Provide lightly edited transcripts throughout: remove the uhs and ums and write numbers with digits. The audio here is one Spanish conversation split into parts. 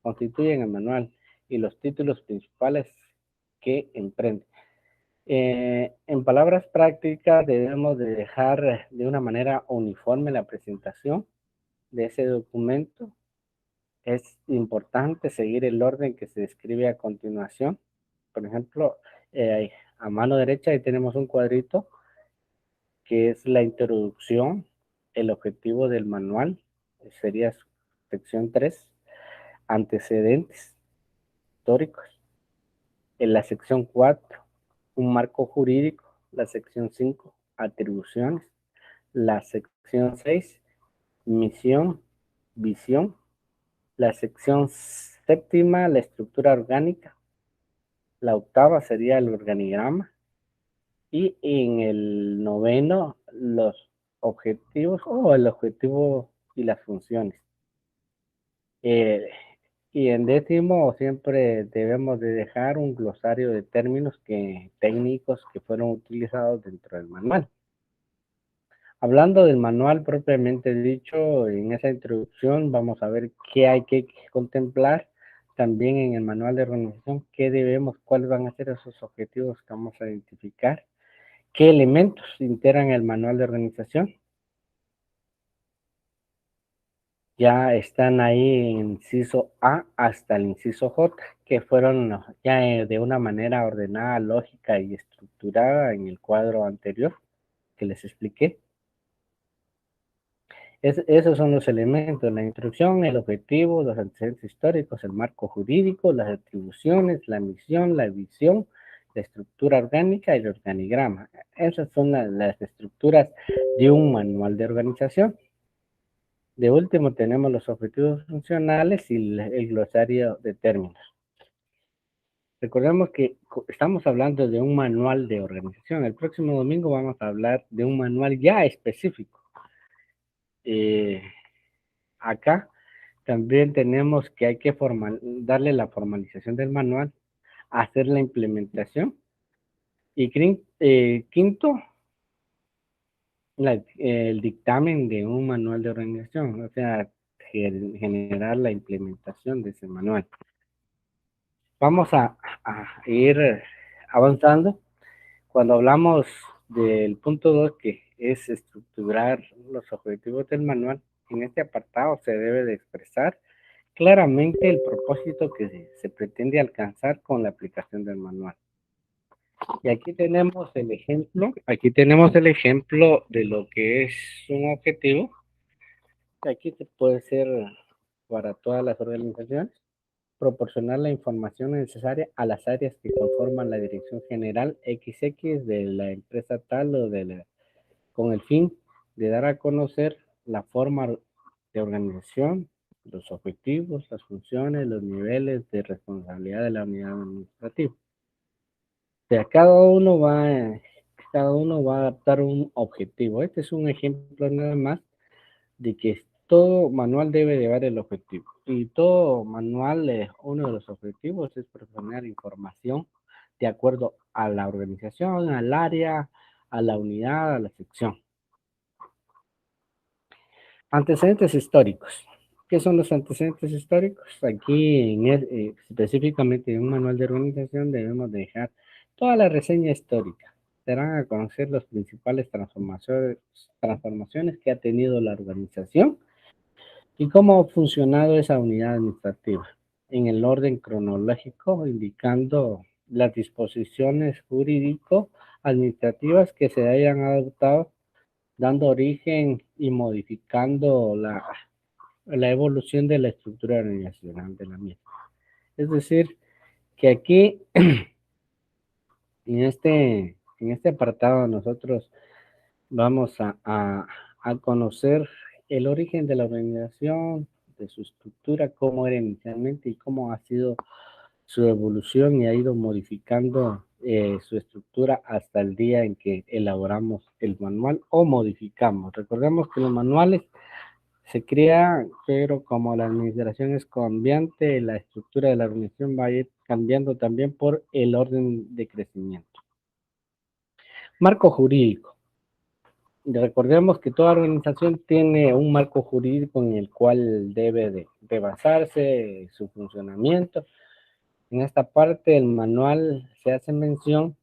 constituyen el manual y los títulos principales que emprende. En palabras prácticas, debemos de dejar de una manera uniforme la presentación de ese documento. Es importante seguir el orden que se describe a continuación. Por ejemplo, a mano derecha ahí tenemos un cuadrito que es la introducción, el objetivo del manual, sería sección 3, antecedentes históricos. En la sección 4, un marco jurídico. La sección 5, atribuciones. La sección 6, misión, visión. La sección 7, la estructura orgánica. La 8 sería el organigrama. Y en el 9, los objetivos o el objetivo y las funciones. Eh, y en 10 siempre debemos de dejar un glosario de términos técnicos que fueron utilizados dentro del manual. Hablando del manual propiamente dicho, en esa introducción vamos a ver qué hay que contemplar. También en el manual de organización, cuáles van a ser esos objetivos que vamos a identificar, qué elementos integran el manual de organización. Ya están ahí en inciso A hasta el inciso J, que fueron ya de una manera ordenada, lógica y estructurada en el cuadro anterior que les expliqué. Esos son los elementos: la instrucción, el objetivo, los antecedentes históricos, el marco jurídico, las atribuciones, la misión, la visión, la estructura orgánica y el organigrama. Esas son las estructuras de un manual de organización. De último tenemos los objetivos funcionales y el glosario de términos. Recordemos que estamos hablando de un manual de organización. El próximo domingo vamos a hablar de un manual ya específico. Acá también tenemos que hay que darle la formalización del manual, hacer la implementación. Y quinto, el dictamen de un manual de organización, o sea, generar la implementación de ese manual. Vamos a ir avanzando. Cuando hablamos del punto 2, que es estructurar los objetivos del manual, en este apartado se debe de expresar claramente el propósito que se pretende alcanzar con la aplicación del manual. Y aquí tenemos el ejemplo de lo que es un objetivo. Aquí se puede ser para todas las organizaciones: proporcionar la información necesaria a las áreas que conforman la Dirección General XX de la empresa tal o con el fin de dar a conocer la forma de organización, los objetivos, las funciones, los niveles de responsabilidad de la unidad administrativa. O sea, cada uno va a adaptar un objetivo. Este es un ejemplo nada más de que todo manual debe llevar el objetivo. Y todo manual, uno de los objetivos es proporcionar información de acuerdo a la organización, al área, a la unidad, a la sección. Antecedentes históricos. ¿Qué son los antecedentes históricos? Aquí, específicamente en un manual de organización, debemos dejar toda la reseña histórica. Serán a conocer las principales transformaciones que ha tenido la organización y cómo ha funcionado esa unidad administrativa, en el orden cronológico, indicando las disposiciones jurídico-administrativas que se hayan adoptado, dando origen y modificando la evolución de la estructura organizacional de la misma. Es decir, que aquí, en este apartado, nosotros vamos a conocer el origen de la organización, de su estructura, cómo era inicialmente y cómo ha sido su evolución y ha ido modificando su estructura hasta el día en que elaboramos el manual o modificamos. Recordemos que los manuales se crean, pero como la administración es cambiante, la estructura de la organización va a ir cambiando también por el orden de crecimiento. Marco jurídico. recordemos que toda organización tiene un marco jurídico en el cual debe de basarse su funcionamiento. En esta parte del manual se hace mención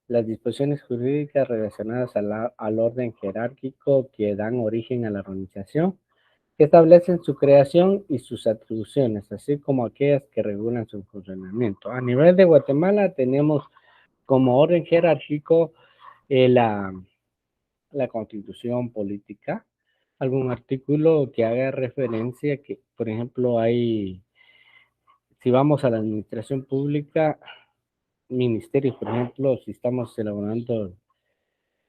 las disposiciones jurídicas relacionadas al orden jerárquico que dan origen a la organización, que establecen su creación y sus atribuciones, así como aquellas que regulan su funcionamiento. A nivel de Guatemala tenemos como orden jerárquico la constitución política, algún artículo que haga referencia que, por ejemplo, si vamos a la administración pública, ministerios, por ejemplo, si estamos elaborando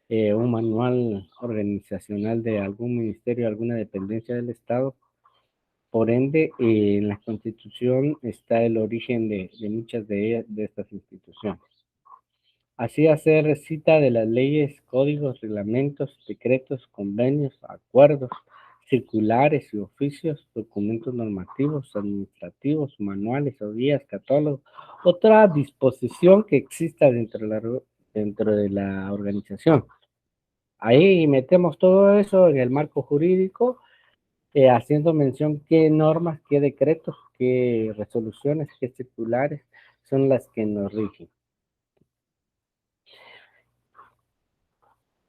un manual organizacional de algún ministerio, alguna dependencia del Estado, por ende, en la Constitución está el origen de muchas de estas instituciones. Así hacer cita de las leyes, códigos, reglamentos, decretos, convenios, acuerdos, circulares y oficios, documentos normativos, administrativos, manuales o guías, catálogos, otra disposición que exista dentro de la organización. Ahí metemos todo eso en el marco jurídico, haciendo mención qué normas, qué decretos, qué resoluciones, qué circulares son las que nos rigen.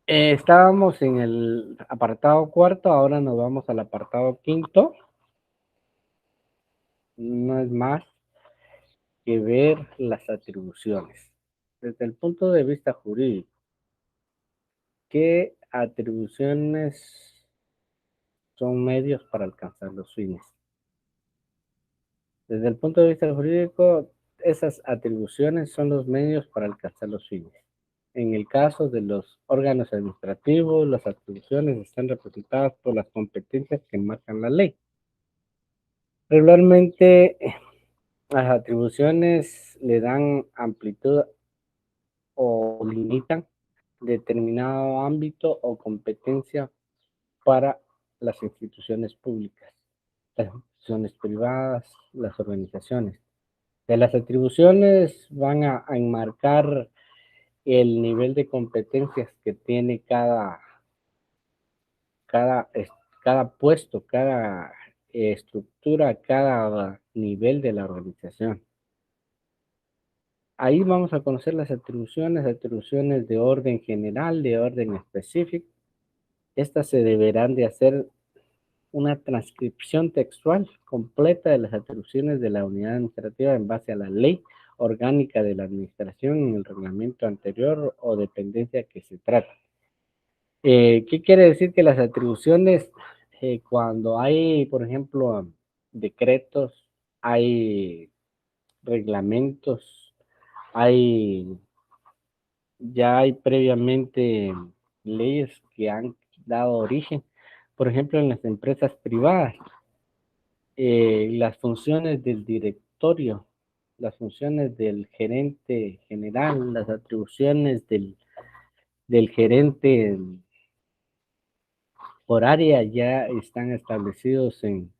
Estábamos en el apartado cuarto, ahora nos vamos al apartado quinto. No es más que ver las atribuciones. Desde el punto de vista jurídico, ¿qué atribuciones son medios para alcanzar los fines? Desde el punto de vista jurídico, esas atribuciones son los medios para alcanzar los fines. En el caso de los órganos administrativos, las atribuciones están representadas por las competencias que marcan la ley. Regularmente, las atribuciones le dan amplitud o limitan determinado ámbito o competencia para las instituciones públicas, las instituciones privadas, las organizaciones. De las atribuciones van a enmarcar el nivel de competencias que tiene cada, cada puesto, cada estructura, cada nivel de la organización. Ahí vamos a conocer las atribuciones de orden general, de orden específico. Estas se deberán de hacer una transcripción textual completa de las atribuciones de la unidad administrativa en base a la ley orgánica de la administración en el reglamento anterior o dependencia que se trata. ¿Qué quiere decir? Que las atribuciones, cuando hay, por ejemplo, decretos, hay reglamentos, hay ya hay previamente leyes que han dado origen, por ejemplo, en las empresas privadas, las funciones del directorio, las funciones del gerente general, las atribuciones del gerente por área ya están establecidos en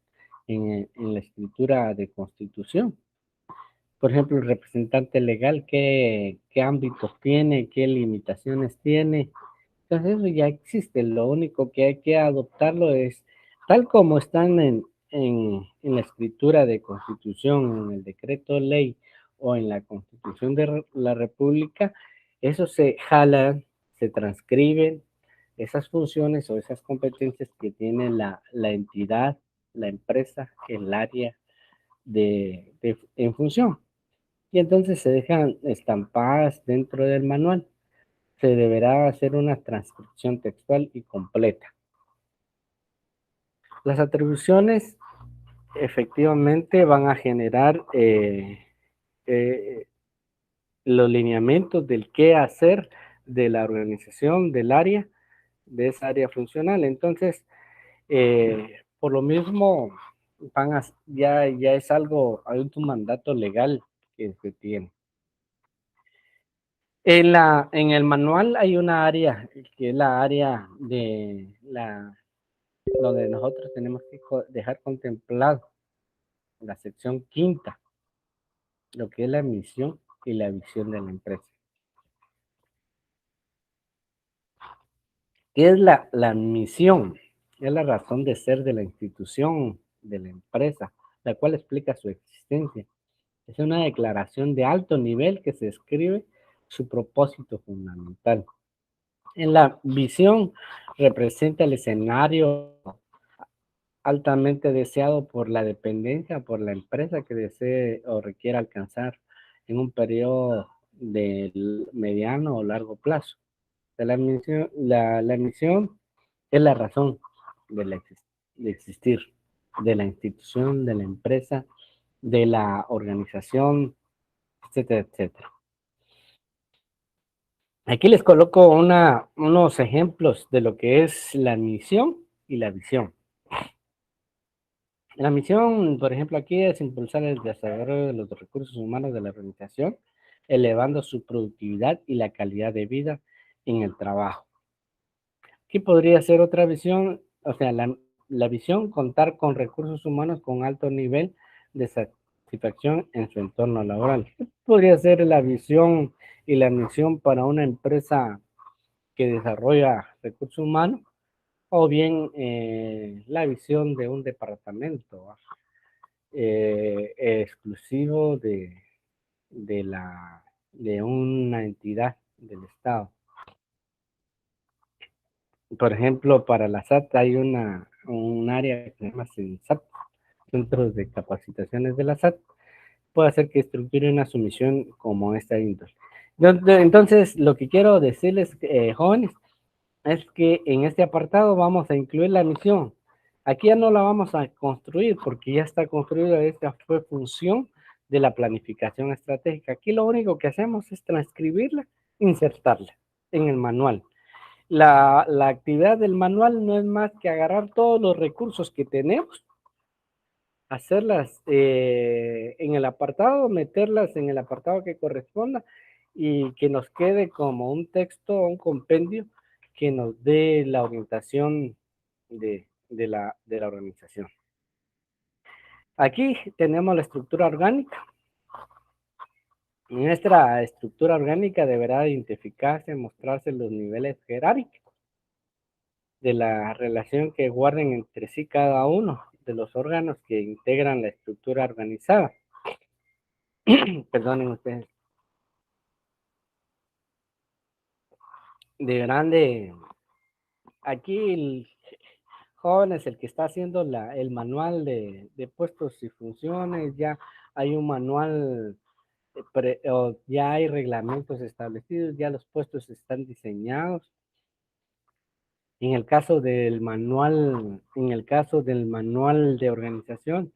la escritura de constitución. Por ejemplo, el representante legal, qué ámbitos tiene, qué limitaciones tiene. Entonces eso ya existe, lo único que hay que adoptarlo es tal como están en la escritura de constitución, en el decreto ley o en la constitución de la república, eso se jala, se transcriben esas funciones o esas competencias que tiene la entidad, la empresa, el área en función. Y entonces se dejan estampadas dentro del manual. Se deberá hacer una transcripción textual y completa. Las atribuciones efectivamente van a generar eh, los lineamientos del qué hacer de la organización, del área, de esa área funcional. Entonces, por lo mismo, ya es algo, hay un mandato legal que se tiene. En el manual hay una área que es la área donde nosotros tenemos que dejar contemplado la sección quinta, lo que es la misión y la visión de la empresa. ¿Qué es la misión? Es la razón de ser de la institución, de la empresa, la cual explica su existencia. Es una declaración de alto nivel que se describe su propósito fundamental. En la visión representa el escenario altamente deseado por la dependencia, por la empresa que desee o requiera alcanzar en un periodo de mediano o largo plazo. La misión es la razón de, de existir de la institución, de la empresa, de la organización, etcétera, etcétera. Aquí les coloco unos ejemplos de lo que es la misión y la visión. La misión, por ejemplo, aquí es impulsar el desarrollo de los recursos humanos de la organización, elevando su productividad y la calidad de vida en el trabajo. Aquí podría ser otra visión, o sea, la visión, contar con recursos humanos con alto nivel de satisfacción en su entorno laboral. Podría ser la visión y la misión para una empresa que desarrolla recursos humanos, o bien la visión de un departamento exclusivo de, la, de una entidad del Estado. Por ejemplo, para la SAT hay un área que se llama CENSAT, Centros de Capacitaciones de la SAT, puede hacer que estructure una sumisión como esta índole. Entonces, lo que quiero decirles, jóvenes, es que en este apartado vamos a incluir la misión. Aquí ya no la vamos a construir porque ya está construida, esta fue función de la planificación estratégica. Aquí lo único que hacemos es transcribirla, insertarla en el manual. La actividad del manual no es más que agarrar todos los recursos que tenemos, hacerlas en el apartado, meterlas en el apartado que corresponda y que nos quede como un texto, un compendio que nos dé la orientación de la organización. Aquí tenemos la estructura orgánica. Nuestra estructura orgánica deberá identificarse, mostrarse los niveles jerárquicos de la relación que guarden entre sí cada uno de los órganos que integran la estructura organizada. Perdonen ustedes. Deberán de, aquí el joven es el que está haciendo el manual de puestos y funciones, ya hay un manual, ya hay reglamentos establecidos, ya los puestos están diseñados. En el caso del manual de organización,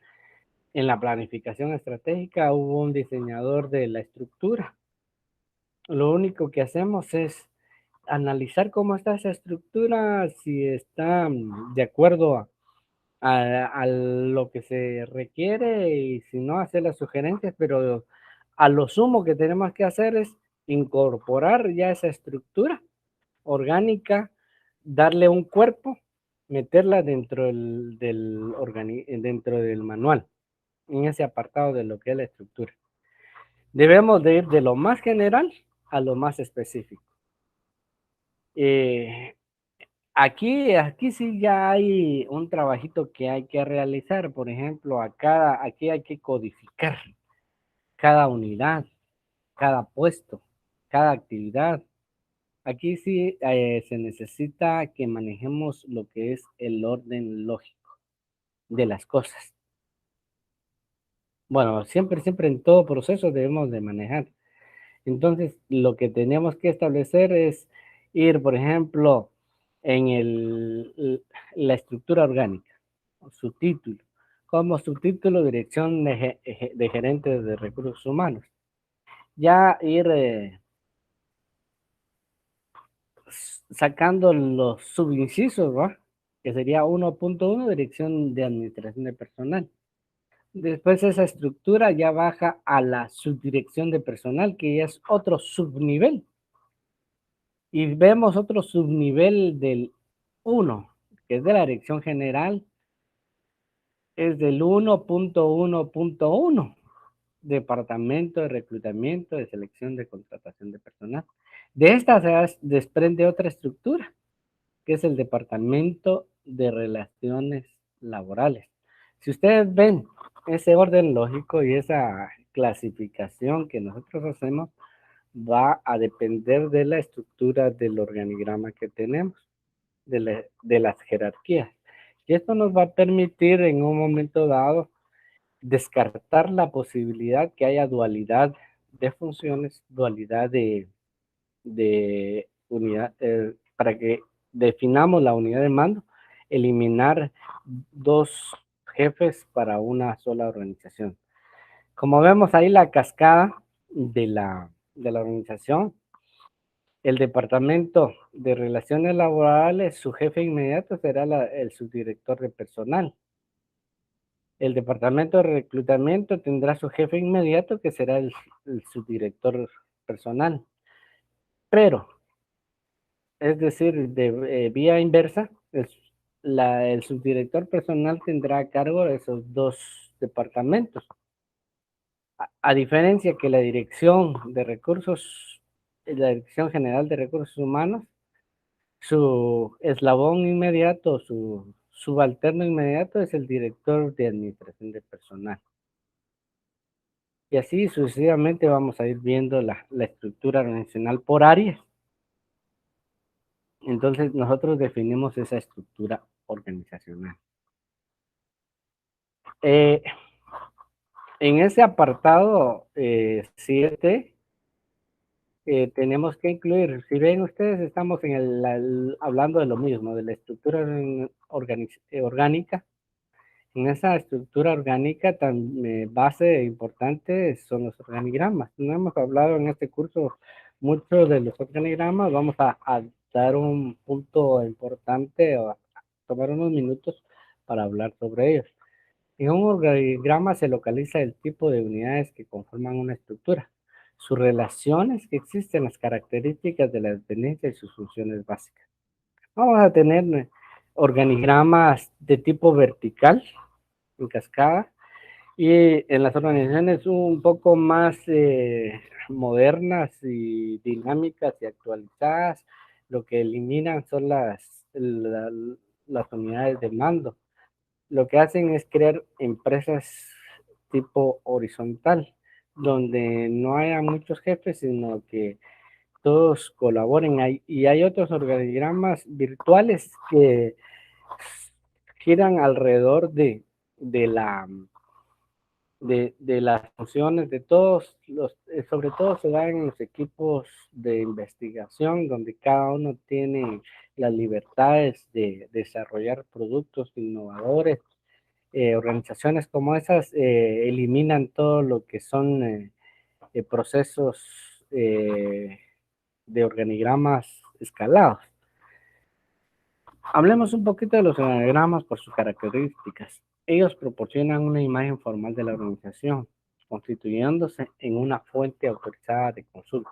en la planificación estratégica hubo un diseñador de la estructura. Lo único que hacemos es analizar cómo está esa estructura, si está de acuerdo a lo que se requiere y si no, hacer las sugerencias, pero a lo sumo que tenemos que hacer es incorporar ya esa estructura orgánica, darle un cuerpo, meterla dentro del manual, en ese apartado de lo que es la estructura. Debemos de ir de lo más general a lo más específico. Eh, aquí sí ya hay un trabajito que hay que realizar. Por ejemplo, aquí hay que codificar cada unidad, cada puesto, cada actividad. Aquí sí se necesita que manejemos lo que es el orden lógico de las cosas. Bueno, siempre en todo proceso debemos de manejar. Entonces, lo que tenemos que establecer es ir, por ejemplo, en la estructura orgánica, su título, como subtítulo Dirección de Gerentes de Recursos Humanos. Ya ir sacando los subincisos, ¿va? Que sería 1.1, Dirección de Administración de Personal. Después esa estructura ya baja a la subdirección de personal, que ya es otro subnivel. Y vemos otro subnivel del 1, que es de la dirección general, es del 1.1.1, departamento de reclutamiento, de selección, de contratación de personal. De esta se desprende otra estructura, que es el Departamento de Relaciones Laborales. Si ustedes ven ese orden lógico y esa clasificación que nosotros hacemos, va a depender de la estructura del organigrama que tenemos, de las jerarquías. Y esto nos va a permitir en un momento dado descartar la posibilidad que haya dualidad de funciones, dualidad de unidad, para que definamos la unidad de mando, eliminar dos jefes para una sola organización. Como vemos ahí la cascada de la organización, el Departamento de Relaciones Laborales, su jefe inmediato será el subdirector de personal. El Departamento de Reclutamiento tendrá su jefe inmediato, que será el subdirector personal. Pero, es decir, de vía inversa, el subdirector personal tendrá a cargo de esos dos departamentos. A diferencia que la la Dirección General de Recursos Humanos, su eslabón inmediato, su subalterno inmediato es el director de administración de personal. Y así sucesivamente vamos a ir viendo la estructura organizacional por áreas. Entonces nosotros definimos esa estructura organizacional. En ese apartado 7, tenemos que incluir, si ven ustedes, estamos hablando de lo mismo, de la estructura orgánica. En esa estructura orgánica, tan base importante son los organigramas. No hemos hablado en este curso mucho de los organigramas, vamos a dar un punto importante o a tomar unos minutos para hablar sobre ellos. En un organigrama se localiza el tipo de unidades que conforman una estructura, sus relaciones que existen, las características de la dependencia y sus funciones básicas. Vamos a tener organigramas de tipo vertical, en cascada, y en las organizaciones un poco más modernas y dinámicas y actualizadas, lo que eliminan son las unidades de mando. Lo que hacen es crear empresas tipo horizontal, donde no haya muchos jefes, sino que todos colaboren. Y hay otros organigramas virtuales que giran alrededor de la de las funciones de todos sobre todo se da en los equipos de investigación, donde cada uno tiene las libertades de desarrollar productos innovadores. Organizaciones como esas eliminan todo lo que son procesos de organigramas escalados. Hablemos un poquito de los organigramas por sus características. Ellos proporcionan una imagen formal de la organización, constituyéndose en una fuente autorizada de consulta.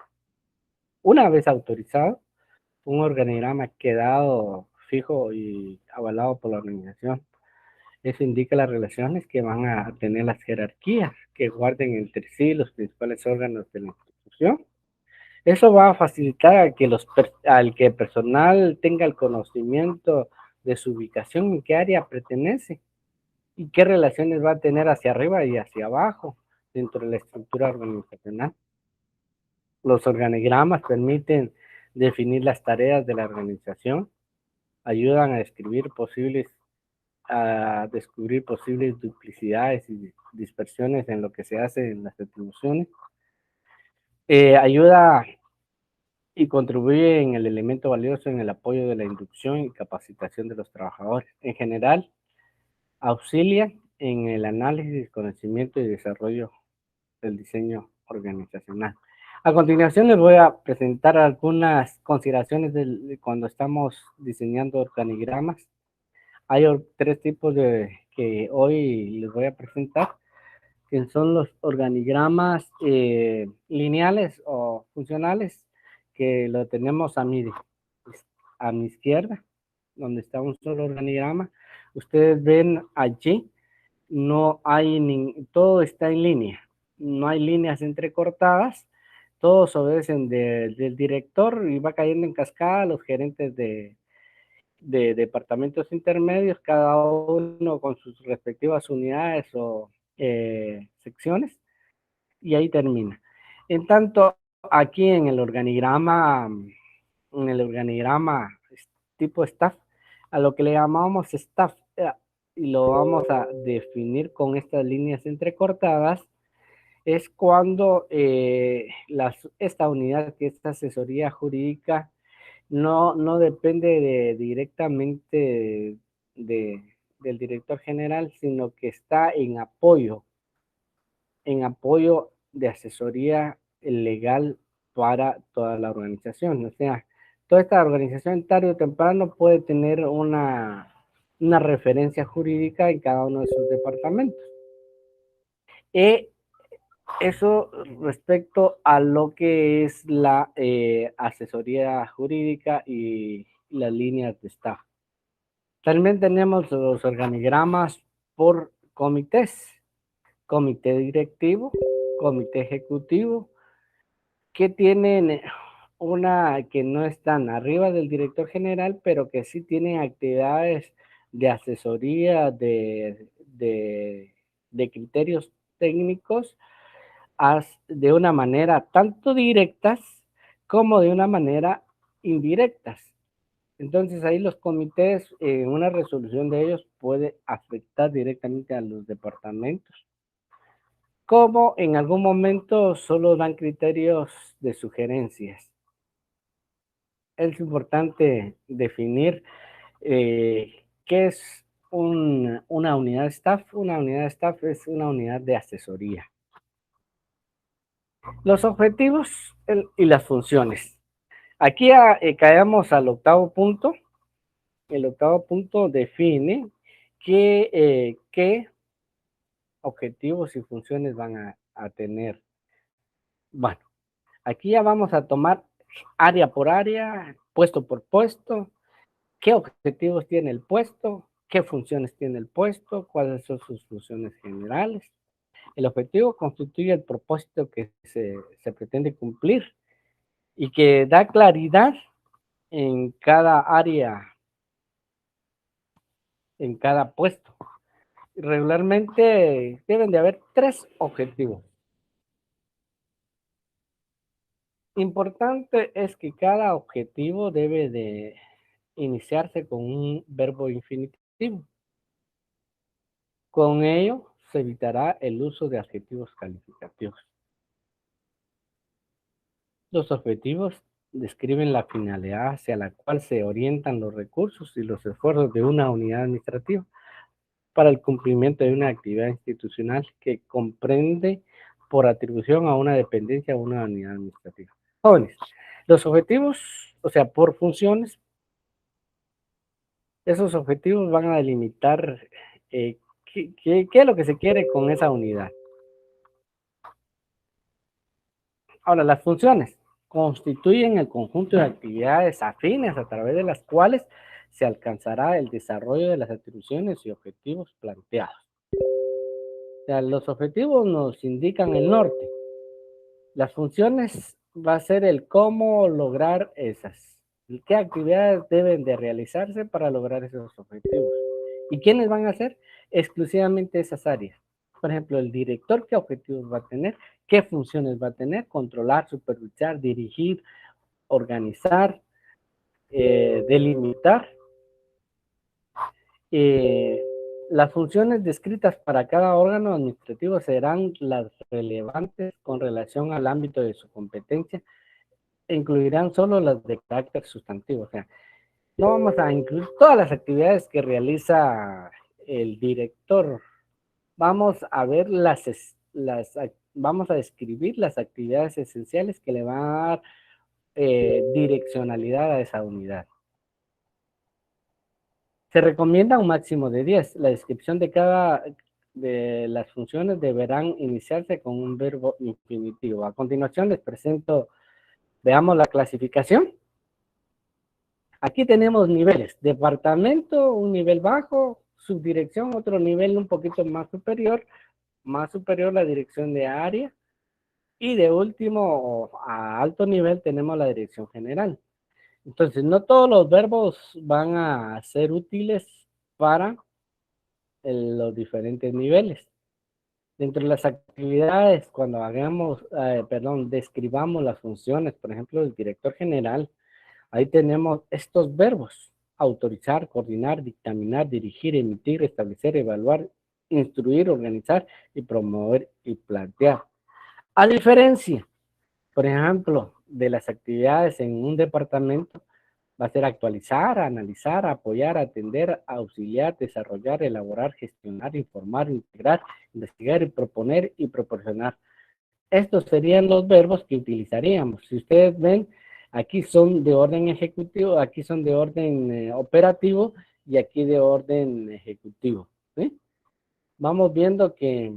Una vez autorizado, un organigrama quedado fijo y avalado por la organización. Eso indica las relaciones que van a tener las jerarquías que guarden entre sí los principales órganos de la institución. Eso va a facilitar al que el personal tenga el conocimiento de su ubicación, en qué área pertenece y qué relaciones va a tener hacia arriba y hacia abajo dentro de la estructura organizacional. Los organigramas permiten definir las tareas de la organización, ayudan a descubrir posibles duplicidades y dispersiones en lo que se hace en las atribuciones. Ayuda y contribuye en el elemento valioso en el apoyo de la inducción y capacitación de los trabajadores. En general, auxilia en el análisis, conocimiento y desarrollo del diseño organizacional. A continuación les voy a presentar algunas consideraciones de cuando estamos diseñando organigramas. Hay 3 tipos que hoy les voy a presentar, que son los organigramas lineales o funcionales, que lo tenemos a mi izquierda, donde está un solo organigrama. Ustedes ven allí, no hay todo está en línea, no hay líneas entrecortadas, todos obedecen del director y va cayendo en cascada a los gerentes de departamentos intermedios, cada uno con sus respectivas unidades o secciones, y ahí termina. En tanto, aquí en el organigrama tipo staff, a lo que le llamamos staff, y lo vamos a definir con estas líneas entrecortadas, es cuando esta unidad, que es asesoría jurídica, no depende directamente de, del director general, sino que está en apoyo de asesoría legal para toda la organización. O sea, toda esta organización tarde o temprano puede tener una referencia jurídica en cada uno de sus departamentos. Y eso respecto a lo que es la asesoría jurídica y las líneas de staff. También tenemos los organigramas por comités: comité directivo, comité ejecutivo, que tienen una que no están arriba del director general, pero que sí tienen actividades de asesoría, de criterios técnicos, de una manera tanto directas como de una manera indirectas. Entonces ahí los comités, una resolución de ellos puede afectar directamente a los departamentos, como en algún momento solo dan criterios de sugerencias. Es importante definir qué es una unidad de staff. Una unidad de staff es una unidad de asesoría. Los objetivos y las funciones. Aquí caemos al octavo punto. El octavo punto define qué objetivos y funciones van a tener. Bueno, aquí ya vamos a tomar área por área, puesto por puesto, qué objetivos tiene el puesto, qué funciones tiene el puesto, cuáles son sus funciones generales. El objetivo constituye el propósito que se pretende cumplir y que da claridad en cada área, en cada puesto. Regularmente deben de haber 3 objetivos. Importante es que cada objetivo debe de iniciarse con un verbo infinitivo. Con ello se evitará el uso de adjetivos calificativos. Los objetivos describen la finalidad hacia la cual se orientan los recursos y los esfuerzos de una unidad administrativa para el cumplimiento de una actividad institucional que comprende por atribución a una dependencia o una unidad administrativa. Jóvenes, los objetivos, o sea, por funciones, esos objetivos van a delimitar qué es lo que se quiere con esa unidad. Ahora, las funciones constituyen el conjunto de actividades afines a través de las cuales se alcanzará el desarrollo de las atribuciones y objetivos planteados. O sea, los objetivos nos indican el norte. Las funciones va a ser el cómo lograr esas. ¿Qué actividades deben de realizarse para lograr esos objetivos? ¿Y quiénes van a hacer? Exclusivamente esas áreas. Por ejemplo, el director, ¿qué objetivos va a tener? ¿Qué funciones va a tener? Controlar, supervisar, dirigir, organizar, delimitar. Las funciones descritas para cada órgano administrativo serán las relevantes con relación al ámbito de su competencia e incluirán solo las de carácter sustantivo. O sea, no vamos a incluir todas las actividades que realiza el director. Vamos a ver vamos a describir las actividades esenciales que le van a dar direccionalidad a esa unidad. Se recomienda un máximo de 10. La descripción de cada de las funciones deberán iniciarse con un verbo infinitivo. A continuación les presento, veamos la clasificación. Aquí tenemos niveles: departamento, un nivel bajo; subdirección, otro nivel un poquito más superior la dirección de área; y de último, a alto nivel, tenemos la dirección general. Entonces, no todos los verbos van a ser útiles para los diferentes niveles. Dentro de las actividades, cuando describamos las funciones, por ejemplo, del director general, ahí tenemos estos verbos: autorizar, coordinar, dictaminar, dirigir, emitir, establecer, evaluar, instruir, organizar y promover y plantear. A diferencia, por ejemplo, de las actividades en un departamento, va a ser actualizar, analizar, apoyar, atender, auxiliar, desarrollar, elaborar, gestionar, informar, integrar, investigar y proponer y proporcionar. Estos serían los verbos que utilizaríamos. Si ustedes ven, aquí son de orden ejecutivo, aquí son de orden operativo y aquí de orden ejecutivo. ¿Sí? Vamos viendo que,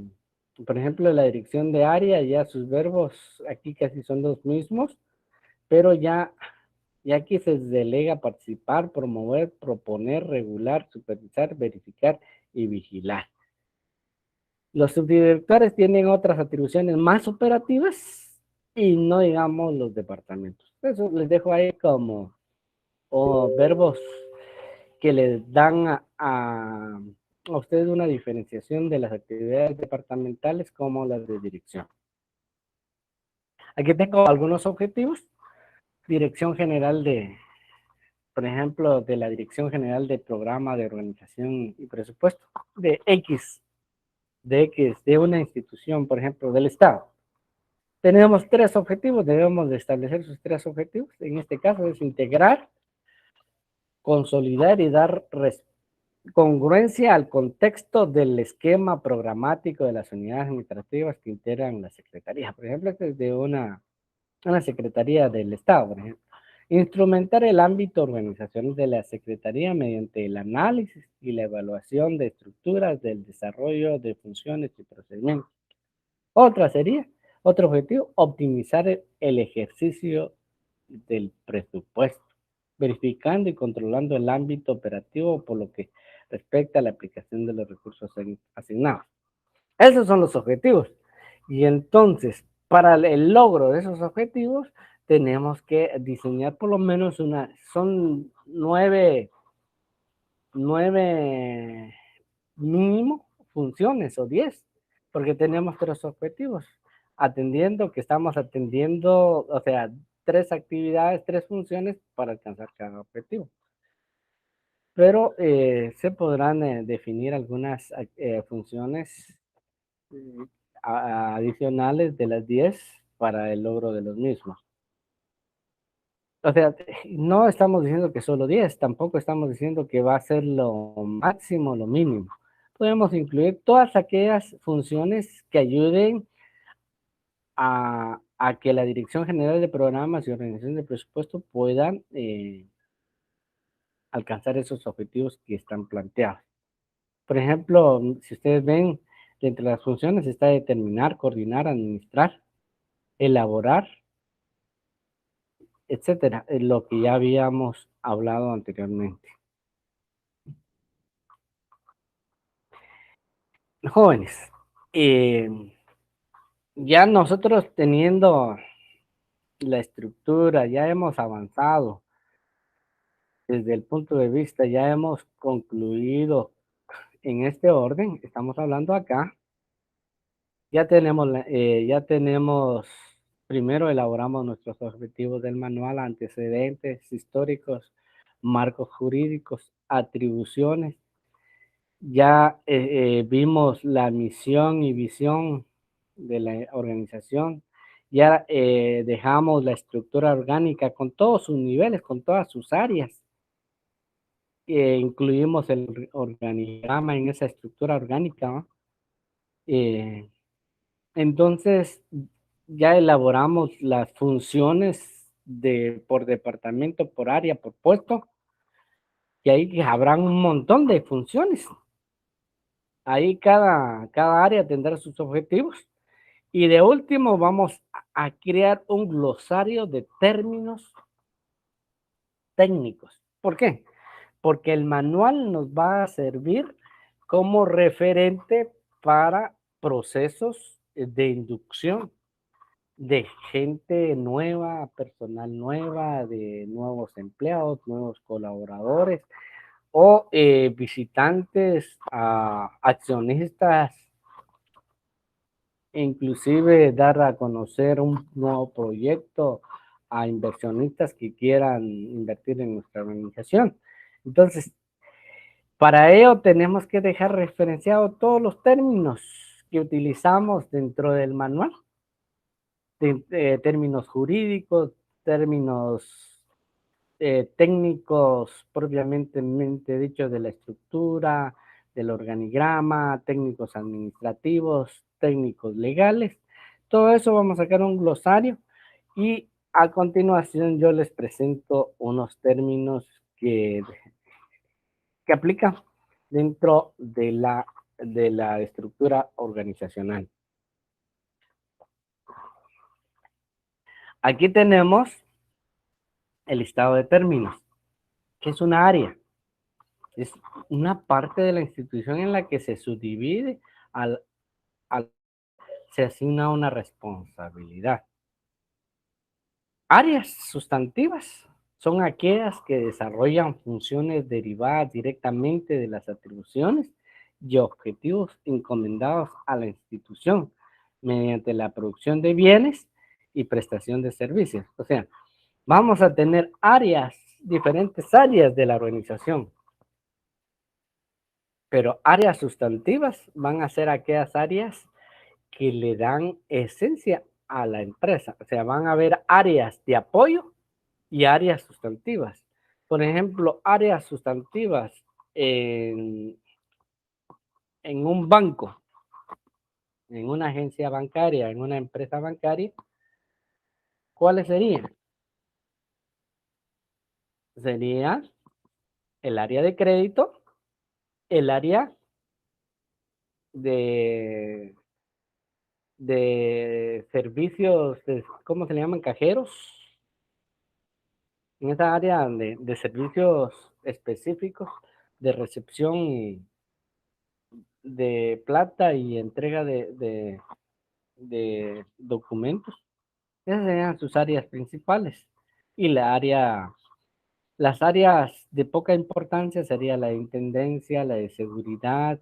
por ejemplo, la dirección de área, ya sus verbos aquí casi son los mismos, pero ya aquí se delega participar, promover, proponer, regular, supervisar, verificar y vigilar. Los subdirectores tienen otras atribuciones más operativas y no digamos los departamentos. Eso les dejo ahí como verbos que les dan a ustedes una diferenciación de las actividades departamentales como las de dirección. Aquí tengo algunos objetivos. Dirección general por ejemplo, de la Dirección General de Programa de Organización y Presupuesto de una institución, por ejemplo, del Estado. Tenemos 3 objetivos, debemos de establecer sus 3 objetivos. En este caso es integrar, consolidar y dar congruencia al contexto del esquema programático de las unidades administrativas que integran la Secretaría. Por ejemplo, este es de una Secretaría del Estado, por ejemplo. Instrumentar el ámbito organizacional de la Secretaría mediante el análisis y la evaluación de estructuras del desarrollo de funciones y procedimientos. Otro objetivo, optimizar el ejercicio del presupuesto, verificando y controlando el ámbito operativo por lo que respecta a la aplicación de los recursos asignados. Esos son los objetivos. Y entonces, para el logro de esos objetivos, tenemos que diseñar por lo menos son 9 mínimo funciones o 10, porque tenemos 3 objetivos. Estamos atendiendo, o sea, 3 actividades, 3 funciones para alcanzar cada objetivo. Pero se podrán definir algunas funciones adicionales de las 10 para el logro de los mismos. O sea, no estamos diciendo que solo 10, tampoco estamos diciendo que va a ser lo máximo, lo mínimo. Podemos incluir todas aquellas funciones que ayuden a que la Dirección General de Programas y Organización de Presupuesto puedan alcanzar esos objetivos que están planteados. Por ejemplo, si ustedes ven, entre las funciones está determinar, coordinar, administrar, elaborar, etcétera, lo que ya habíamos hablado anteriormente. Jóvenes, eh, ya nosotros teniendo la estructura, ya hemos avanzado desde el punto de vista, ya hemos concluido en este orden, estamos hablando acá, ya tenemos, primero elaboramos nuestros objetivos del manual, antecedentes históricos, marcos jurídicos, atribuciones. Ya vimos la misión y visión de la organización. Ya dejamos la estructura orgánica con todos sus niveles, con todas sus áreas. Incluimos el organigrama en esa estructura orgánica, ¿no? Entonces, ya elaboramos las funciones por departamento, por área, por puesto, y ahí habrán un montón de funciones. Ahí cada área tendrá sus objetivos. Y de último, vamos a crear un glosario de términos técnicos. ¿Por qué? Porque el manual nos va a servir como referente para procesos de inducción. de gente nueva, personal nueva, de nuevos empleados, nuevos colaboradores o visitantes, accionistas, inclusive dar a conocer un nuevo proyecto a inversionistas que quieran invertir en nuestra organización. Entonces, para ello tenemos que dejar referenciados todos los términos que utilizamos dentro del manual, términos jurídicos, términos técnicos propiamente dicho de la estructura, del organigrama, técnicos administrativos, técnicos legales. Todo eso vamos a sacar un glosario y a continuación yo les presento unos términos que aplican dentro de la estructura organizacional. Aquí tenemos el listado de términos, que es una área. Es una parte de la institución en la que se subdivide, al, se asigna una responsabilidad. Áreas sustantivas son aquellas que desarrollan funciones derivadas directamente de las atribuciones y objetivos encomendados a la institución mediante la producción de bienes y prestación de servicios. O sea, vamos a tener áreas, diferentes áreas de la organización, pero áreas sustantivas van a ser aquellas áreas que le dan esencia a la empresa. O sea, van a haber áreas de apoyo y áreas sustantivas. Por ejemplo, áreas sustantivas en, en un banco, en una agencia bancaria, en una empresa bancaria, ¿cuáles serían? Sería el área de crédito, el área de, de servicios, ¿cómo se le llaman? Cajeros, en esa área de servicios específicos de recepción y de plata y entrega de documentos. Esas serían sus áreas principales. Y las áreas de poca importancia sería la de intendencia, la de seguridad,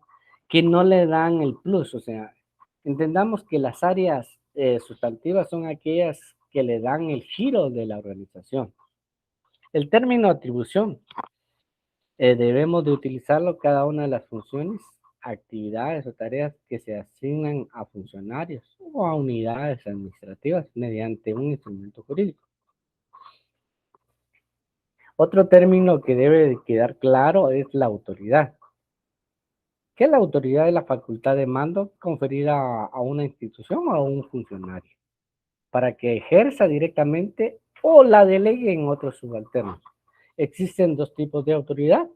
que no le dan el plus. O sea, entendamos que las áreas sustantivas son aquellas que le dan el giro de la organización. El término atribución debemos de utilizarlo cada una de las funciones, actividades o tareas que se asignan a funcionarios o a unidades administrativas mediante un instrumento jurídico. Otro término que debe de quedar claro es la autoridad. ¿Qué es la autoridad? Es la facultad de mando conferida a una institución o a un funcionario para que ejerza directamente o la delegue en otros subalternos. Existen dos tipos de autoridad,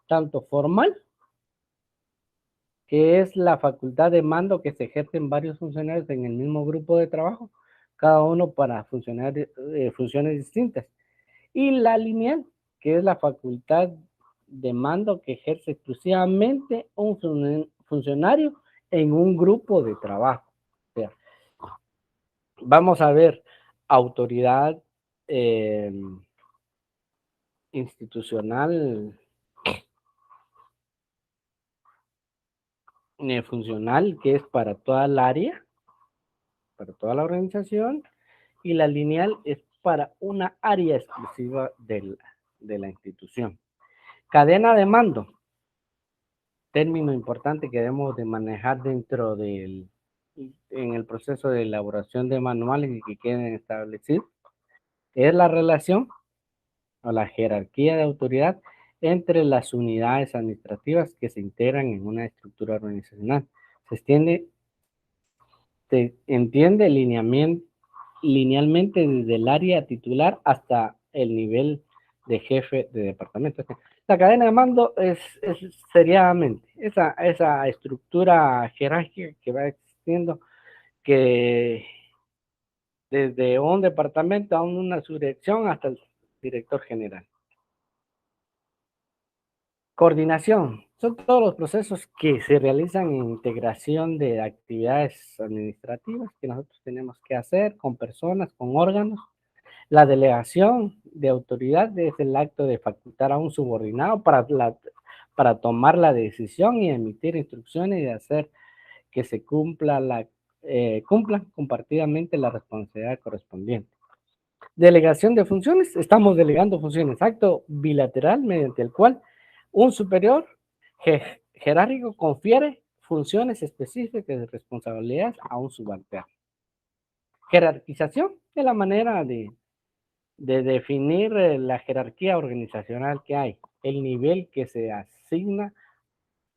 tanto formal, que es la facultad de mando que se ejercen varios funcionarios en el mismo grupo de trabajo, cada uno para funciones distintas. Y la lineal, que es la facultad de mando que ejerce exclusivamente un funcionario en un grupo de trabajo. O sea, vamos a ver autoridad eh, institucional, funcional, que es para toda el área, para toda la organización, y la lineal es para una área exclusiva de la institución. Cadena de mando, término importante que debemos de manejar en el proceso de elaboración de manuales y que queden establecidos, es la relación o la jerarquía de autoridad entre las unidades administrativas que se integran en una estructura organizacional. Se entiende linealmente desde el área titular hasta el nivel de jefe de departamento. La cadena de mando es seriamente esa estructura jerárquica que va existiendo, que desde un departamento a una subdirección hasta el director general. Coordinación. Son todos los procesos que se realizan en integración de actividades administrativas que nosotros tenemos que hacer con personas, con órganos. La delegación de autoridad es el acto de facultar a un subordinado para tomar la decisión y emitir instrucciones y hacer que se cumplan compartidamente la responsabilidad correspondiente. Delegación de funciones, estamos delegando funciones, acto bilateral mediante el cual un superior jerárquico confiere funciones específicas de responsabilidades a un subalterno. Jerarquización es la manera de definir la jerarquía organizacional que hay, el nivel que se asigna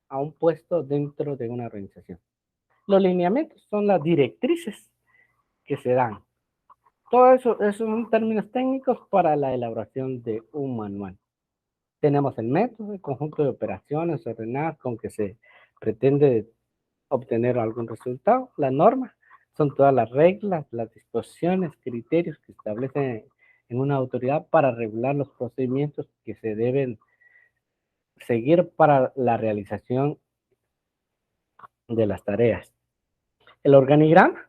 a un puesto dentro de una organización. Los lineamientos son las directrices que se dan. Todo eso son términos técnicos para la elaboración de un manual. Tenemos el método, el conjunto de operaciones ordenadas con que se pretende obtener algún resultado. La norma son todas las reglas, las disposiciones, criterios que establecen en una autoridad para regular los procedimientos que se deben seguir para la realización de las tareas. El organigrama.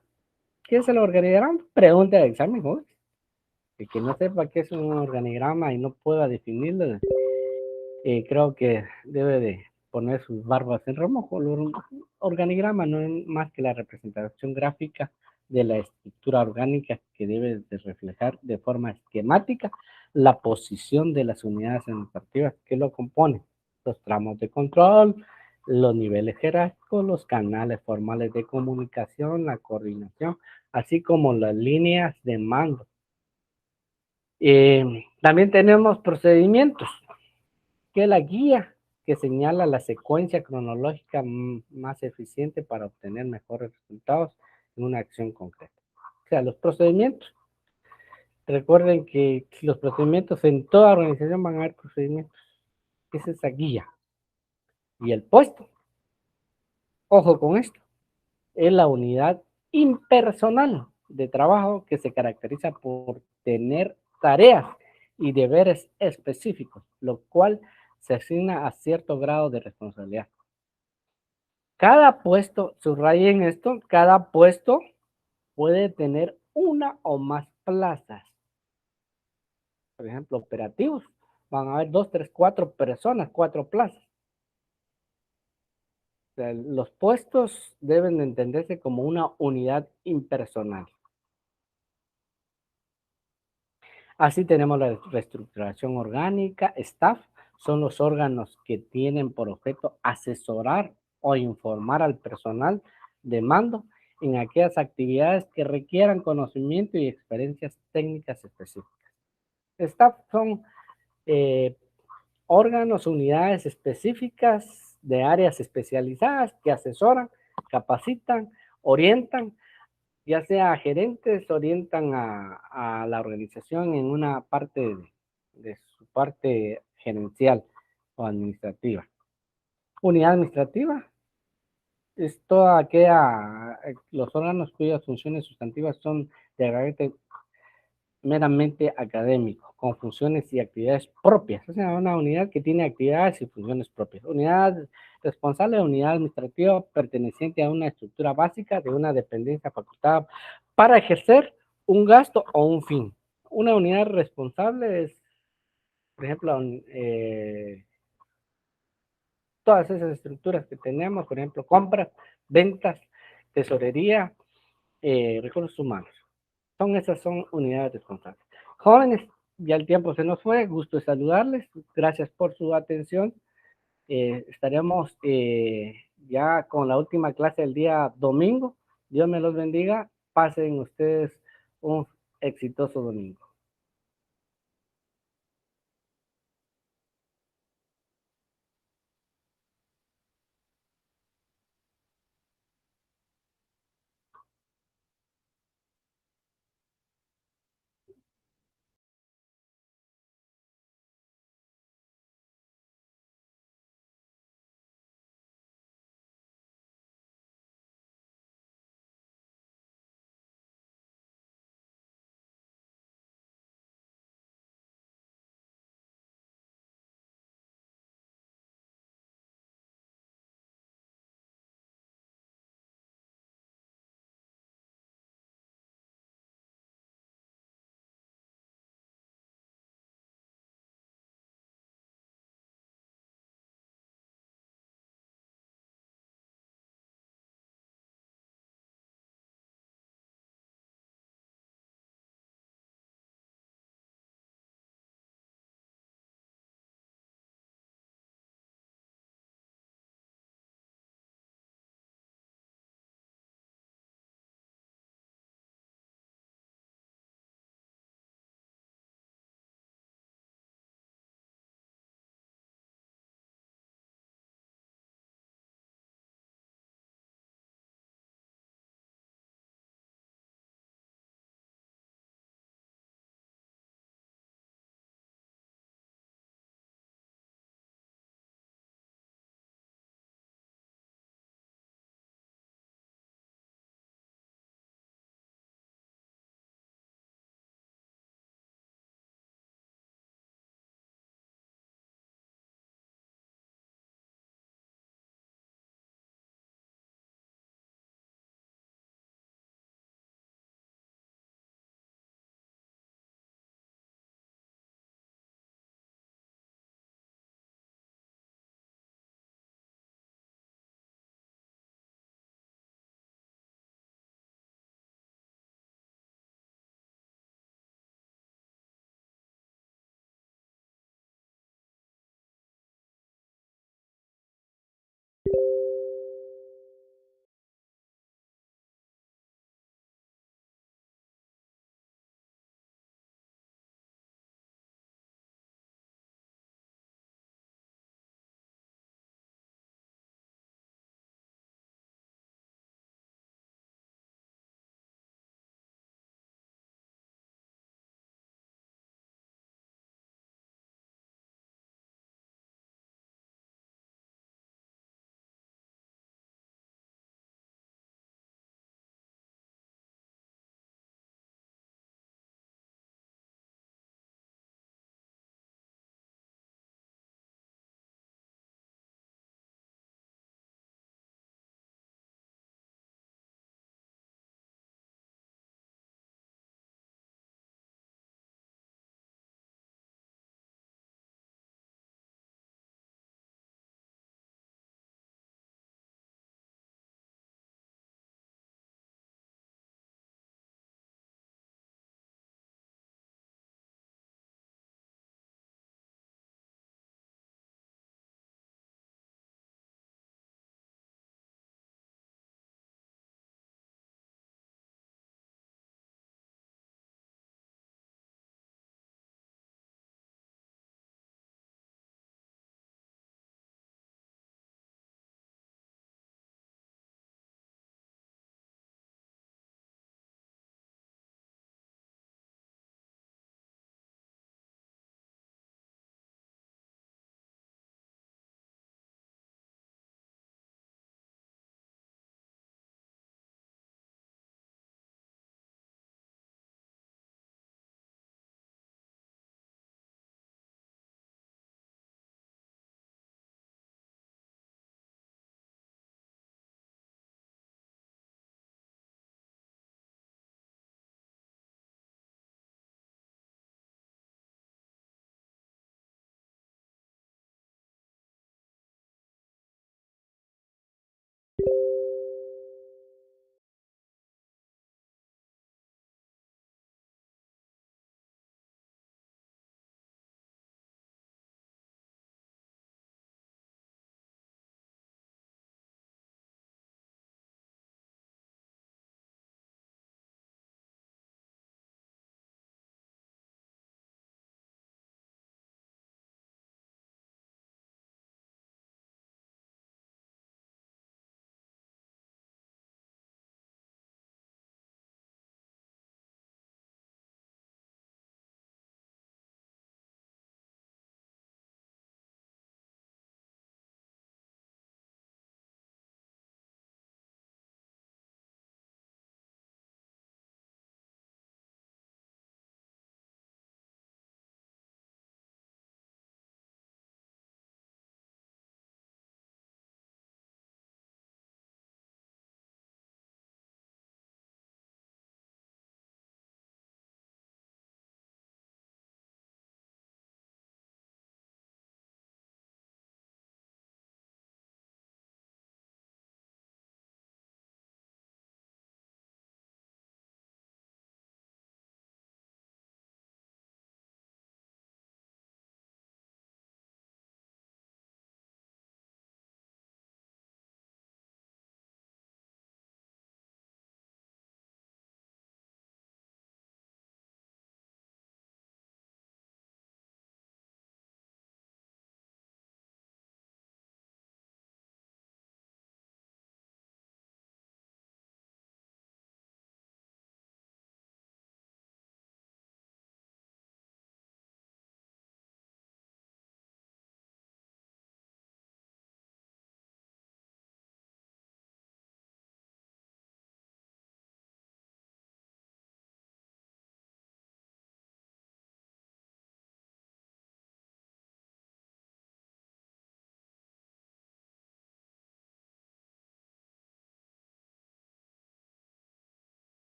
¿Qué es el organigrama? Pregunta de examen, joven. El que no sepa qué es un organigrama y no pueda definirlo, creo que debe de poner sus barbas en remojo. El organigrama no es más que la representación gráfica de la estructura orgánica que debe de reflejar de forma esquemática la posición de las unidades administrativas que lo componen, los tramos de control, los niveles jerárquicos, los canales formales de comunicación, la coordinación, así como las líneas de mando. También tenemos procedimientos, que es la guía que señala la secuencia cronológica más eficiente para obtener mejores resultados en una acción concreta. O sea, los procedimientos. Recuerden que los procedimientos en toda organización van a haber procedimientos. Es esa guía. Y el puesto, ojo con esto, es la unidad impersonal de trabajo que se caracteriza por tener tareas y deberes específicos, lo cual se asigna a cierto grado de responsabilidad. Cada puesto, subrayen esto, cada puesto puede tener una o más plazas. Por ejemplo, operativos, van a haber 2, 3, 4 personas, 4 plazas. O sea, los puestos deben de entenderse como una unidad impersonal. Así tenemos la reestructuración orgánica. Staff son los órganos que tienen por objeto asesorar o informar al personal de mando en aquellas actividades que requieran conocimiento y experiencias técnicas específicas. Staff son órganos, unidades específicas de áreas especializadas que asesoran, capacitan, orientan, ya sea gerentes, orientan a la organización en una parte de su parte gerencial o administrativa. Unidad administrativa es toda aquella, los órganos cuyas funciones sustantivas son de carácter meramente académico, con funciones y actividades propias. O sea, una unidad que tiene actividades y funciones propias. Unidad responsable de unidad administrativa perteneciente a una estructura básica de una dependencia facultada para ejercer un gasto o un fin. Una unidad responsable es, por ejemplo, todas esas estructuras que tenemos, por ejemplo, compras, ventas, tesorería, recursos humanos. Son unidades responsables. Jóvenes, ya el tiempo se nos fue, gusto de saludarles, gracias por su atención. Estaremos ya con la última clase del día domingo. Dios me los bendiga, pasen ustedes un exitoso domingo.